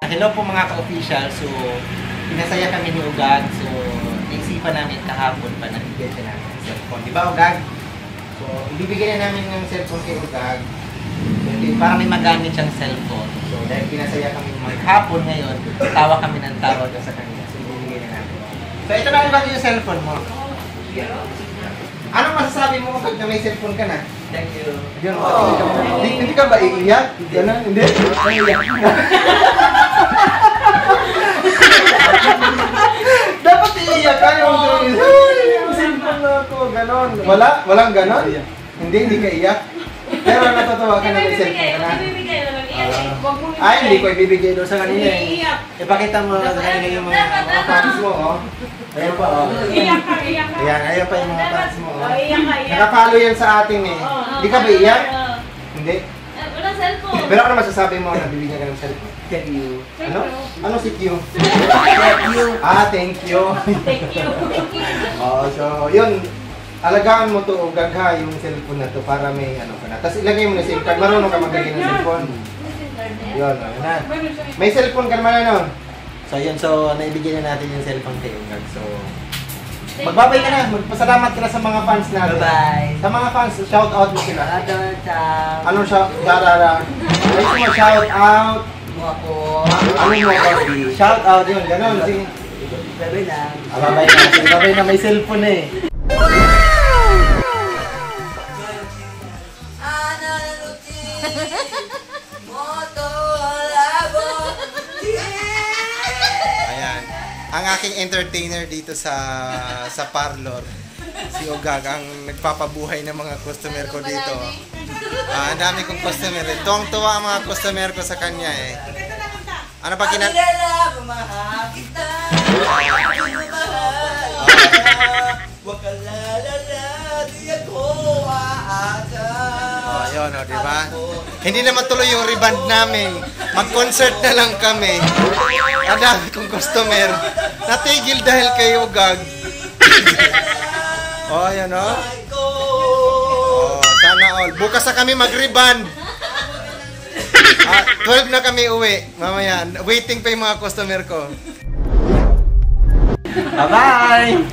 Hello po mga ka-official. So, pinasaya kami ni Ugag. So, naisipan namin kahapon pa na bigyan siya namin ng cellphone. Di ba, Ugag? So, ibibigay na namin ng cellphone kay Ugag. So, para may magamit siyang cellphone. So, dahil pinasaya kami maghapon ngayon, tawa kami ng tawa sa kanya. So, ibibigay na namin. So, ito na Ugag yung cellphone mo. Anong masasabi mo kapag na may cellphone ka na? Thank you. Hindi ka ba iiyak? Ganun, hindi? Iiyak. Dapat iiyak ka yung cellphone na ako, ganon. Walang ganon? Hindi ka iiyak? Pero natutuwa ka na may cellphone ka na? Ay, hindi ko ibibigay doon sa kanina eh. Ipakita mo sa kanina yung mga fans mo, oh. Ayan pa, oh. Iyak ka. Ayan pa yung mga fans mo, oh. Iyak ka. Nakapalo yan sa atin eh. Hindi ka ba iiyak? Hindi. Walang cellphone. Pero ano masasabi mo na bibigyan ka ng cellphone? Thank you. Ano? Ano si Q? Thank you. Thank you. Thank you. So, yun. Alagaan mo to o gagha yung cellphone na to para may ano ka na. Tapos ilagay mo na SIM card. Marunong ka maglagay ng cellphone. Yun, ano na. May cellphone ka naman ano? So, yun. So, naibigyan na natin yung cellphone kay Ugag. So, magbabay ka na. Magpasalamat ka na sa mga fans natin. Bye-bye. Sa mga fans, shout out mo sila. Ciao. Anong shout? Darara. Ay, mo shout out. Ako. Ano mo coffee? Shout out yun. Ganon. Sige. Bye-bye lang. Babay na. Sige, babay na. May cellphone eh. Ayan. Ang aking entertainer dito sa parlor. Si Ugag, ang nagpapabuhay ng mga customer ko dito. Ang dami kong customer. Tuwang-tuwa ang mga customer ko sa kanya eh. Ano pa yun, oh, diba? Hindi na matuloy yung reband namin. Mag-concert na lang kami. Ang dami kong customer. Natigil dahil kay Ugag. Oh, yan oh. Oh, sana all. Bukas na kami mag-reband. 12 na kami uwi. Mamaya, waiting pa yung mga customer ko. Bye-bye!